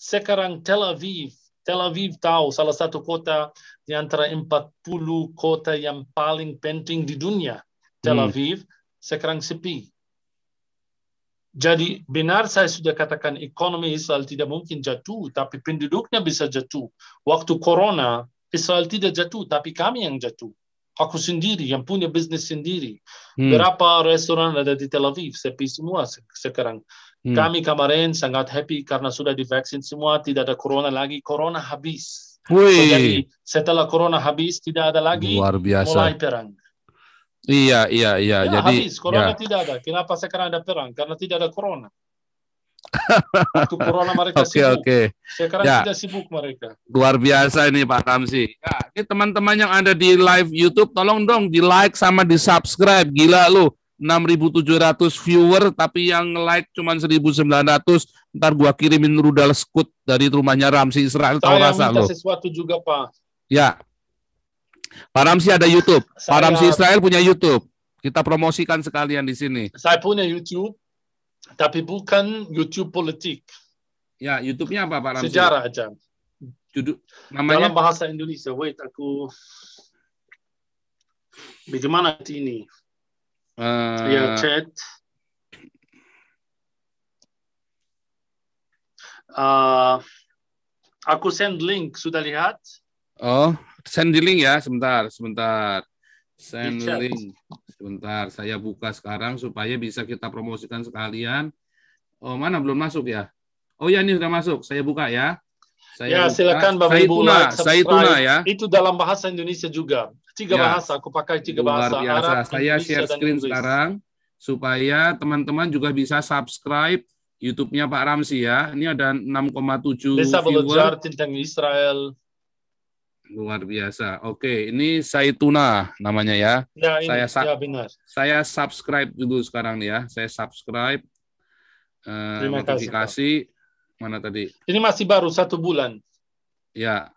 Sekarang Tel Aviv tahu salah satu kota di antara 40 kota yang paling penting di dunia. Tel Aviv sekarang sepi. Jadi benar saya sudah katakan ekonomi Israel tidak mungkin jatuh, tapi penduduknya bisa jatuh. Waktu corona, Israel tidak jatuh, tapi kami yang jatuh. Aku sendiri yang punya bisnis sendiri. Berapa restoran ada di Tel Aviv? Sepi semua sekarang. Kami kemarin sangat happy karena sudah divaksin semua, tidak ada corona lagi. Corona habis. So, jadi setelah corona habis, tidak ada lagi, luar biasa. Mulai perang. Iya. Ya, Jadi habis. Corona tidak ada. Kenapa sekarang ada perang? Karena tidak ada corona. Waktu corona mereka sibuk. Sekarang tidak sibuk mereka. Luar biasa ini Pak Ramzi. Ya, ini teman-teman yang ada di live YouTube, tolong dong di like sama di subscribe. Gila lu, 6.700 viewer, tapi yang like cuma 1.900. Ntar gua kirimin rudal skut dari rumahnya Ramzi Israel. Tahu rasa minta lo. Sesuatu juga Pak. Ya, Pak Ramzi ada YouTube. Pak Ramzi Israel punya YouTube. Kita promosikan sekalian di sini. Saya punya YouTube, tapi bukan YouTube politik. Ya, YouTube-nya apa Pak Ramzi? Sejarah aja. Namanya? Dalam bahasa Indonesia. Wait, aku... Bagaimana ini? Ya, chat. Aku send link. Sudah lihat? Oh, send di link ya. Sebentar. Send link. Sebentar, saya buka sekarang supaya bisa kita promosikan sekalian. Oh, mana belum masuk ya? Oh ya, ini sudah masuk. Saya buka ya. Saya buka. Silakan Bapak Ibu like, subscribe. Saituna ya. Itu dalam bahasa Indonesia juga. 3 bahasa, aku pakai 3 bahasa. Luar biasa. Arab, Saya Indonesia, share screen sekarang supaya teman-teman juga bisa subscribe YouTube-nya Pak Ramzi ya. Ini ada 6,7 Desa viewer. Belajar tentang Israel. Luar biasa. Oke, ini Saituna namanya ya. Ya, ini. Benar. Saya subscribe dulu sekarang nih ya. Saya subscribe. Notifikasi. Mana tadi? Ini masih baru 1 bulan. Ya.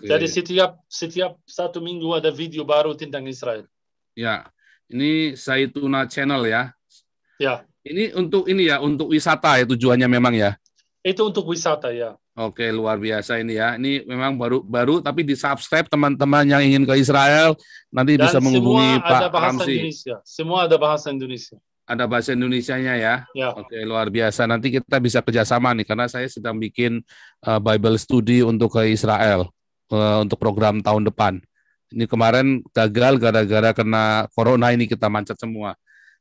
Jadi setiap 1 minggu ada video baru tentang Israel. Ya. Ini Saituna Channel ya. Ya. Ini untuk wisata ya tujuannya memang ya. Itu untuk wisata ya. Oke, luar biasa ini ya. Ini memang baru tapi di-subscribe teman-teman yang ingin ke Israel nanti dan bisa menghubungi Pak Ramzi. Semua ada bahasa Indonesia. Ada bahasa Indonesianya ya. Ya. Oke, luar biasa. Nanti kita bisa kerjasama nih karena saya sedang bikin Bible study untuk ke Israel untuk program tahun depan. Ini kemarin gagal gara-gara kena corona ini kita macet semua.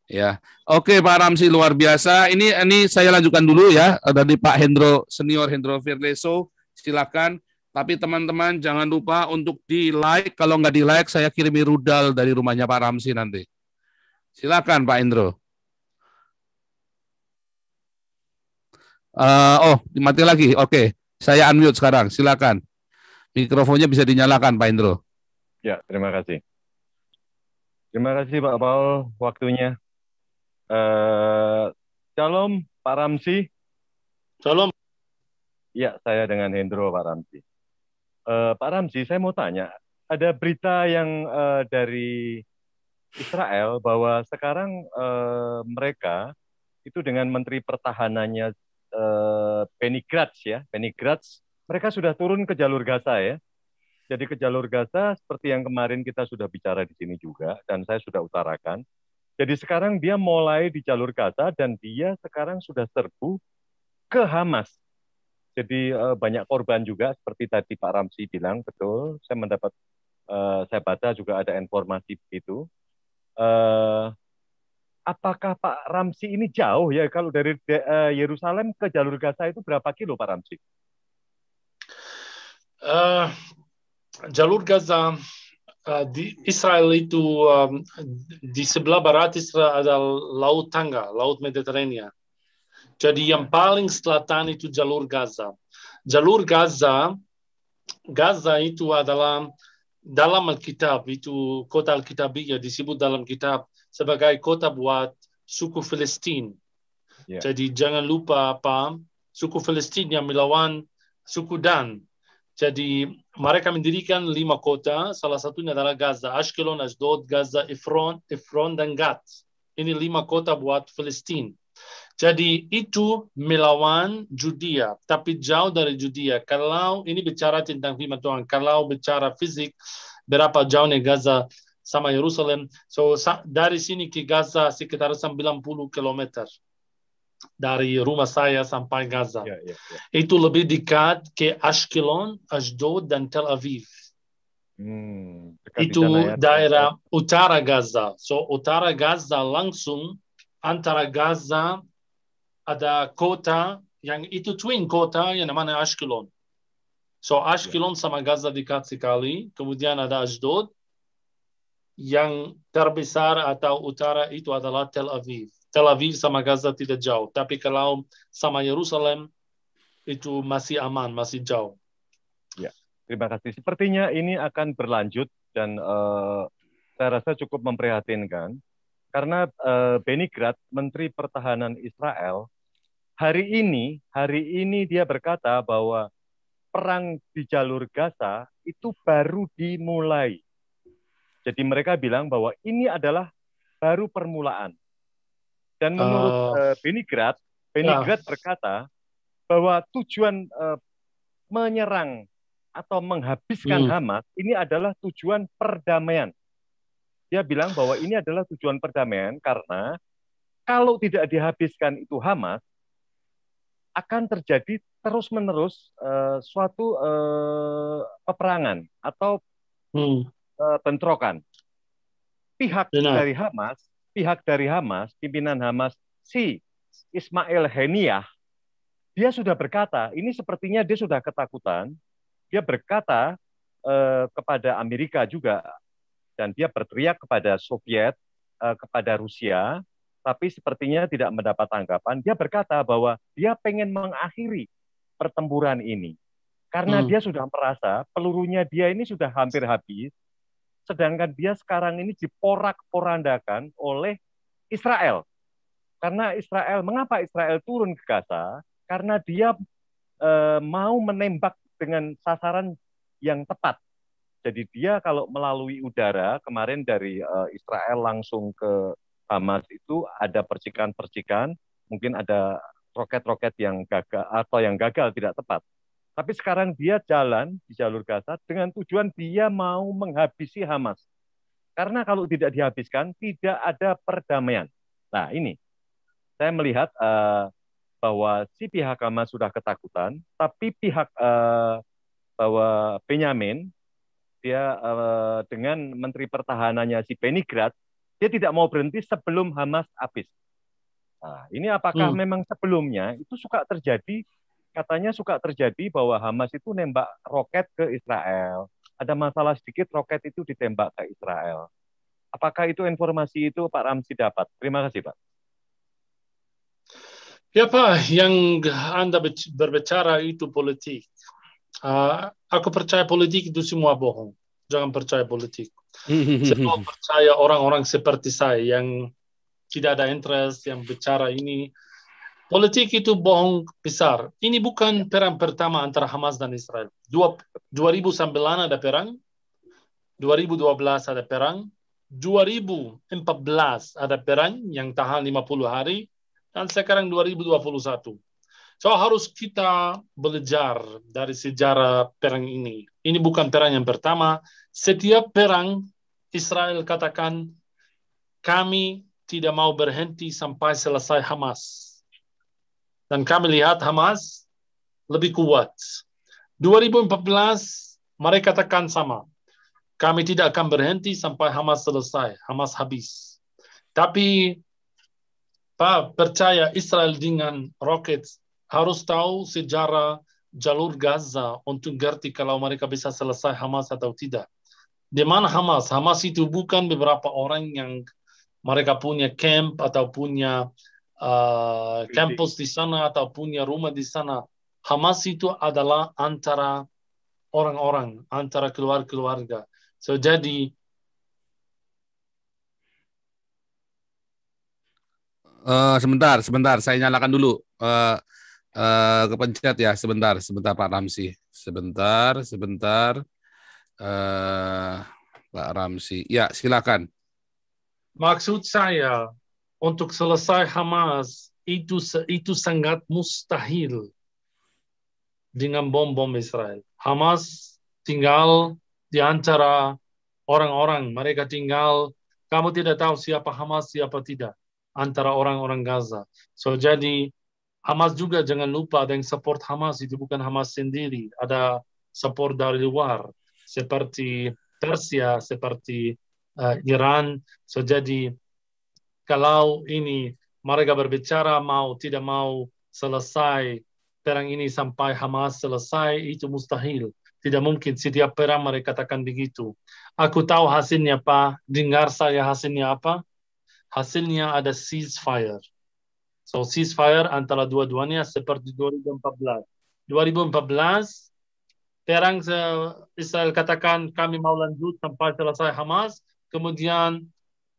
Ya, oke Pak Ramzi luar biasa. Ini saya lanjutkan dulu ya dari Pak Hendro Senior Hendro Firleso. Silakan. Tapi teman-teman jangan lupa untuk di like. Kalau nggak di like saya kirimi rudal dari rumahnya Pak Ramzi nanti. Silakan Pak Hendro. Mati lagi. Oke, saya unmute sekarang. Silakan. Mikrofonnya bisa dinyalakan Pak Hendro. Ya, terima kasih. Terima kasih Pak Paul waktunya. Shalom Pak Ramzi. Shalom. Ya, saya dengan Hendro Pak Ramzi. Pak Ramzi, saya mau tanya, ada berita yang dari Israel bahwa sekarang mereka itu dengan Menteri Pertahanannya Benny Gantz, mereka sudah turun ke jalur Gaza ya. Jadi ke jalur Gaza seperti yang kemarin kita sudah bicara di sini juga dan saya sudah utarakan. Jadi sekarang dia mulai di jalur Gaza dan dia sekarang sudah serbu ke Hamas. Jadi banyak korban juga seperti tadi Pak Ramzi bilang, betul. Saya baca juga ada informasi begitu. Apakah Pak Ramzi ini jauh ya kalau dari Yerusalem ke jalur Gaza itu berapa kilo Pak Ramzi? Jalur Gaza di Israel itu di sebelah barat Israel ada Laut Tangga, Laut Mediterania. Jadi yang paling selatan itu jalur Gaza. Jalur Gaza itu adalah dalam Alkitab, itu kota Alkitabiyah disebut dalam kitab sebagai kota buat suku Palestina. Yeah. Jadi jangan lupa suku Palestina yang melawan suku Dan. Jadi mereka mendirikan 5 kota, salah satunya adalah Gaza, Ashkelon, Ashdod, Gaza, Efron dan Gat. Ini 5 kota buat Palestina. Jadi itu melawan Judea, tapi jauh dari Judea. Kalau ini bicara tentang firman Tuhan, kalau bicara fisik, berapa jauhnya Gaza sama Yerusalem? So dari sini ke Gaza sekitar 90 kilometer dari rumah saya sampai Gaza. Ya, ya, ya. Itu lebih dekat ke Ashkelon, Ashdod, dan Tel Aviv. Dekat di Itu sana ya. daerah utara Gaza. So utara Gaza langsung antara Gaza ada kota yang itu twin kota yang namanya Ashkelon. So Ashkelon sama Gaza dekat sekali. Kemudian ada Ashdod. Yang terbesar atau utara itu adalah Tel Aviv. Tel Aviv sama Gaza tidak jauh. Tapi kalau sama Yerusalem itu masih aman, masih jauh. Ya, terima kasih. Sepertinya ini akan berlanjut dan saya rasa cukup memprihatinkan karena Benny Gantz, Menteri Pertahanan Israel, hari ini dia berkata bahwa perang di jalur Gaza itu baru dimulai. Jadi mereka bilang bahwa ini adalah baru permulaan. Dan menurut Benny Gantz berkata bahwa tujuan menyerang atau menghabiskan Hamas ini adalah tujuan perdamaian. Dia bilang bahwa ini adalah tujuan perdamaian karena kalau tidak dihabiskan itu Hamas, akan terjadi terus-menerus suatu peperangan atau bentrokan. Pihak dari Hamas, pimpinan Hamas si Ismail Haniyeh, dia sudah berkata, ini sepertinya dia sudah ketakutan. Dia berkata kepada Amerika juga, dan dia berteriak kepada Soviet, kepada Rusia, tapi sepertinya tidak mendapat tanggapan. Dia berkata bahwa dia pengen mengakhiri pertempuran ini. Karena dia sudah merasa pelurunya dia ini sudah hampir habis, sedangkan dia sekarang ini diporak-porandakan oleh Israel. Karena mengapa Israel turun ke Gaza? Karena dia mau menembak dengan sasaran yang tepat. Jadi dia kalau melalui udara, kemarin dari Israel langsung ke Hamas itu ada percikan-percikan, mungkin ada roket-roket yang gagal atau yang gagal tidak tepat. Tapi sekarang dia jalan di jalur Gaza dengan tujuan dia mau menghabisi Hamas. Karena kalau tidak dihabiskan, tidak ada perdamaian. Nah ini, saya melihat bahwa si pihak Hamas sudah ketakutan, tapi pihak bahwa Benyamin, dia dengan Menteri Pertahanannya si Benny Gantz, dia tidak mau berhenti sebelum Hamas habis. Nah, ini apakah memang sebelumnya itu katanya suka terjadi bahwa Hamas itu nembak roket ke Israel. Ada masalah sedikit, roket itu ditembak ke Israel. Apakah itu informasi itu Pak Ramzi dapat? Terima kasih, Pak. Ya Pak, yang Anda berbicara itu politik. Aku percaya politik itu semua bohong. Jangan percaya politik. Saya percaya orang-orang seperti saya yang tidak ada interest, yang bicara ini. Politik itu bohong besar. Ini bukan perang pertama antara Hamas dan Israel. 2009 ada perang, 2012 ada perang, 2014 ada perang yang tahan 50 hari, dan sekarang 2021. So harus kita belajar dari sejarah perang ini. Ini bukan perang yang pertama. Setiap perang Israel katakan kami tidak mau berhenti sampai selesai Hamas. Dan kami lihat Hamas lebih kuat. 2014 mereka katakan sama. Kami tidak akan berhenti sampai Hamas selesai. Hamas habis. Tapi Pak, percaya Israel dengan roket harus tahu sejarah jalur Gaza untuk ngerti kalau mereka bisa selesai Hamas atau tidak. Di mana Hamas? Hamas itu bukan beberapa orang yang mereka punya camp atau punya kampus di sana atau punya rumah di sana. Hamas itu adalah antara orang-orang, antara keluarga. So jadi sebentar, saya nyalakan dulu. Kepencet ya, sebentar Pak Ramzi. Sebentar. Pak Ramzi. Ya, silakan. Maksud saya, untuk selesai Hamas, itu sangat mustahil dengan bom-bom Israel. Hamas tinggal di antara orang-orang. Mereka tinggal, kamu tidak tahu siapa Hamas, siapa tidak. Antara orang-orang Gaza. So, jadi Hamas juga jangan lupa ada yang support Hamas. Itu bukan Hamas sendiri. Ada support dari luar. Seperti Persia, seperti Iran. So, jadi kalau ini mereka berbicara mau tidak mau selesai perang ini sampai Hamas selesai, itu mustahil. Tidak mungkin setiap perang mereka katakan begitu. Aku tahu hasilnya Pak, dengar saya hasilnya apa? Hasilnya ada ceasefire. So ceasefire antara dua-duanya seperti 2014. 2014 perang Israel katakan kami mau lanjut sampai selesai Hamas, kemudian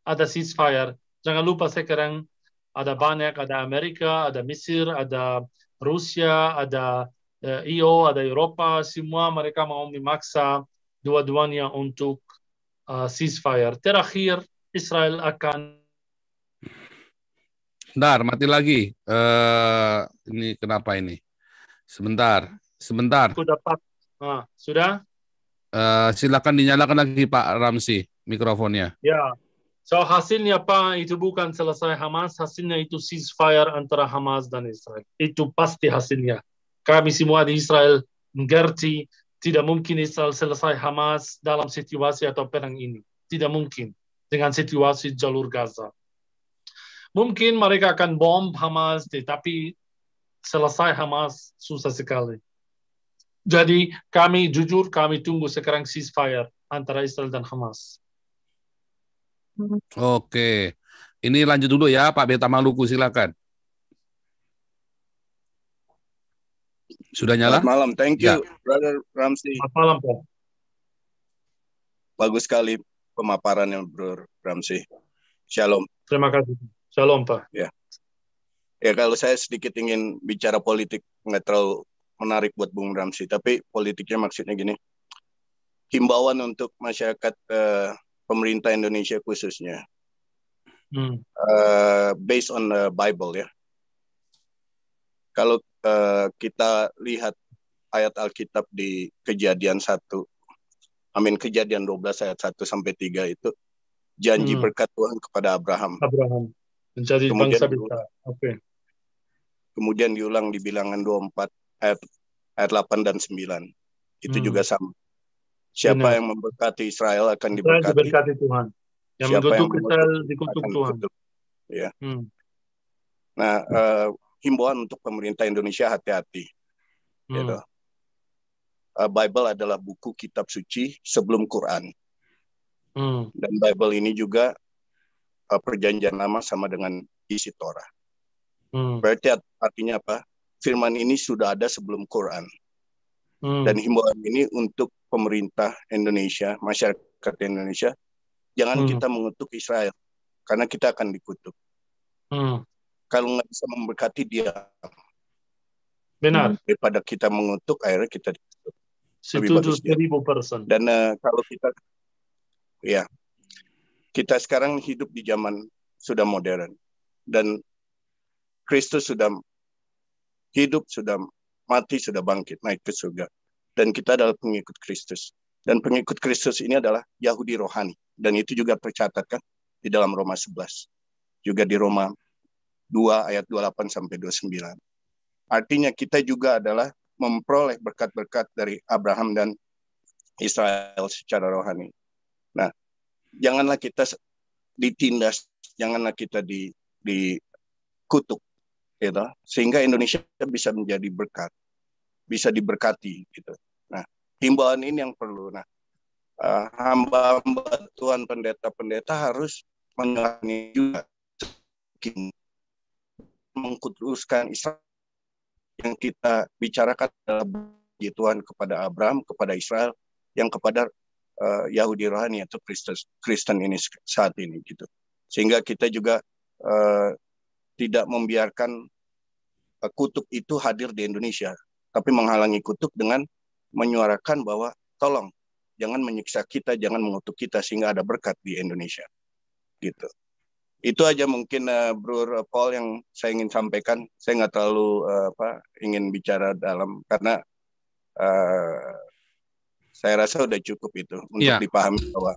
ada ceasefire. Jangan lupa sekarang ada banyak, ada Amerika, ada Mesir, ada Rusia, ada EU, ada Eropa, semua mereka mau memaksa dua-duanya untuk ceasefire. Terakhir, Israel akan... Bentar, mati lagi. Ini kenapa ini? Sebentar. Aku dapat. Sudah? Silakan dinyalakan lagi Pak Ramzi mikrofonnya. Ya. So hasilnya Pak, itu bukan selesai Hamas, hasilnya itu ceasefire antara Hamas dan Israel. Itu pasti hasilnya. Kami semua di Israel mengerti tidak mungkin Israel selesai Hamas dalam situasi atau perang ini. Tidak mungkin dengan situasi jalur Gaza. Mungkin mereka akan bom Hamas, tetapi selesai Hamas susah sekali. Jadi kami jujur, kami tunggu sekarang ceasefire antara Israel dan Hamas. Oke, ini lanjut dulu ya Pak Beta Maluku, silakan. Sudah nyala? Selamat malam, thank you, Brother Ramzi. Selamat malam, Pak. Bagus sekali pemaparannya, Bro Ramzi. Shalom. Terima kasih. Shalom, Pak. Ya, kalau saya sedikit ingin bicara politik, nggak terlalu menarik buat Bung Ramzi, tapi politiknya maksudnya gini, himbauan untuk masyarakat pemerintah Indonesia khususnya, based on the Bible ya. Kalau kita lihat ayat Alkitab di Kejadian 12 ayat 1 sampai 3 itu janji berkat Tuhan kepada Abraham. Menjadi bangsa besar. Oke. Kemudian diulang di Bilangan 24 ayat 8 dan 9. Itu juga sama. Siapa yang memberkati Israel akan diberkati Tuhan. Yang mengutuk Israel dikutuk Tuhan. Ya. Nah, himbauan untuk pemerintah Indonesia hati-hati. Gitu. Bible adalah buku kitab suci sebelum Quran. Dan Bible ini juga perjanjian lama sama dengan isi Torah. Berarti artinya apa? Firman ini sudah ada sebelum Quran. Dan himbauan ini untuk pemerintah Indonesia, masyarakat Indonesia, jangan kita mengutuk Israel, karena kita akan dikutuk. Kalau nggak bisa memberkati dia, benar. Daripada kita mengutuk, akhirnya kita dikutuk. Setuju 1000%. Dan kalau kita sekarang hidup di zaman sudah modern, dan Kristus sudah hidup, sudah mati, sudah bangkit, naik ke surga. Dan kita adalah pengikut Kristus. Dan pengikut Kristus ini adalah Yahudi rohani. Dan itu juga tercatat kan di dalam Roma 11. Juga di Roma 2 ayat 28 sampai 29. Artinya kita juga adalah memperoleh berkat-berkat dari Abraham dan Israel secara rohani. Nah, janganlah kita ditindas, janganlah kita dikutuk, gitu, sehingga Indonesia bisa menjadi berkat, bisa diberkati, gitu. Nah, himbauan ini yang perlu. Nah, hamba-hamba Tuhan, pendeta-pendeta harus mengalami juga mengkuduskan Israel. Yang kita bicarakan adalah janji Tuhan kepada Abraham, kepada Israel, yang kepada Yahudi rohani atau Kristen ini saat ini, gitu. Sehingga kita juga tidak membiarkan kutub itu hadir di Indonesia, tapi menghalangi kutub dengan menyuarakan bahwa tolong jangan menyiksa kita, jangan mengutuk kita, sehingga ada berkat di Indonesia, gitu. Itu aja mungkin Bro Paul yang saya ingin sampaikan. Saya nggak terlalu ingin bicara dalam karena saya rasa udah cukup itu untuk dipahami bahwa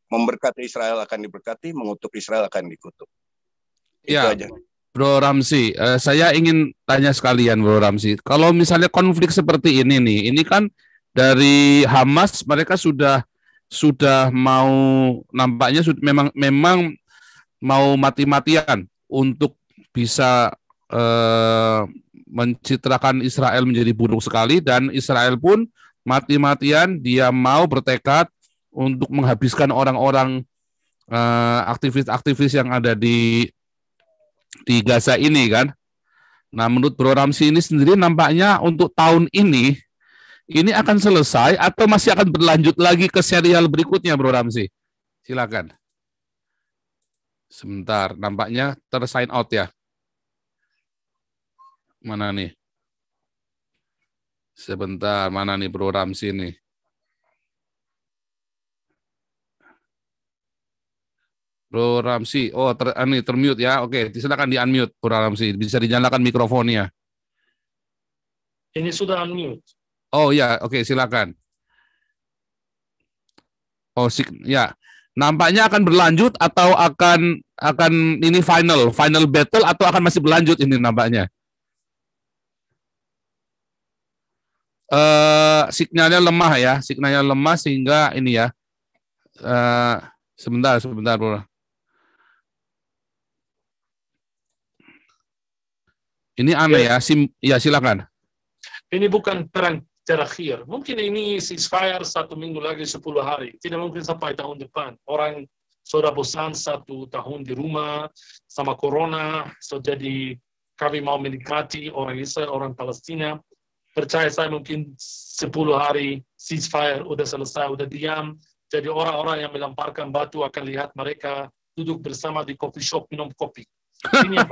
memberkati Israel akan diberkati, mengutuk Israel akan dikutuk. Itu aja. Bro Ramzi, saya ingin tanya sekalian Bro Ramzi, kalau misalnya konflik seperti ini nih, ini kan dari Hamas mereka sudah mau nampaknya memang mau mati-matian untuk bisa mencitrakan Israel menjadi buruk sekali, dan Israel pun mati-matian dia mau bertekad untuk menghabiskan orang-orang aktivis-aktivis yang ada di Gaza ini kan. Nah, menurut Bro Ramzi ini sendiri nampaknya untuk tahun ini akan selesai atau masih akan berlanjut lagi ke serial berikutnya, Bro Ramzi? Silakan. Sebentar, nampaknya tersign out ya. Mana nih? Sebentar, mana nih Bro Ramzi nih? Bro Ramzi, oh ini termute ya. Oke, silakan di-unmute Bro Ramzi. Bisa dinyalakan mikrofonnya. Ini sudah unmute. Oh ya, oke, silakan. Oh, ya. Nampaknya akan berlanjut atau akan ini final battle atau akan masih berlanjut ini nampaknya. Signalnya lemah ya, sehingga ini ya. Sebentar Bro. Ini aneh ya, silakan. Ini bukan perang terakhir. Mungkin ini ceasefire 1 minggu lagi, 10 hari. Tidak mungkin sampai tahun depan. Orang sudah bosan 1 tahun di rumah sama corona. So, jadi kami mau menikmati orang Israel, orang Palestina. Percaya saya mungkin 10 hari ceasefire udah selesai, udah diam. Jadi orang-orang yang melemparkan batu akan lihat mereka duduk bersama di coffee shop minum kopi. Ini yang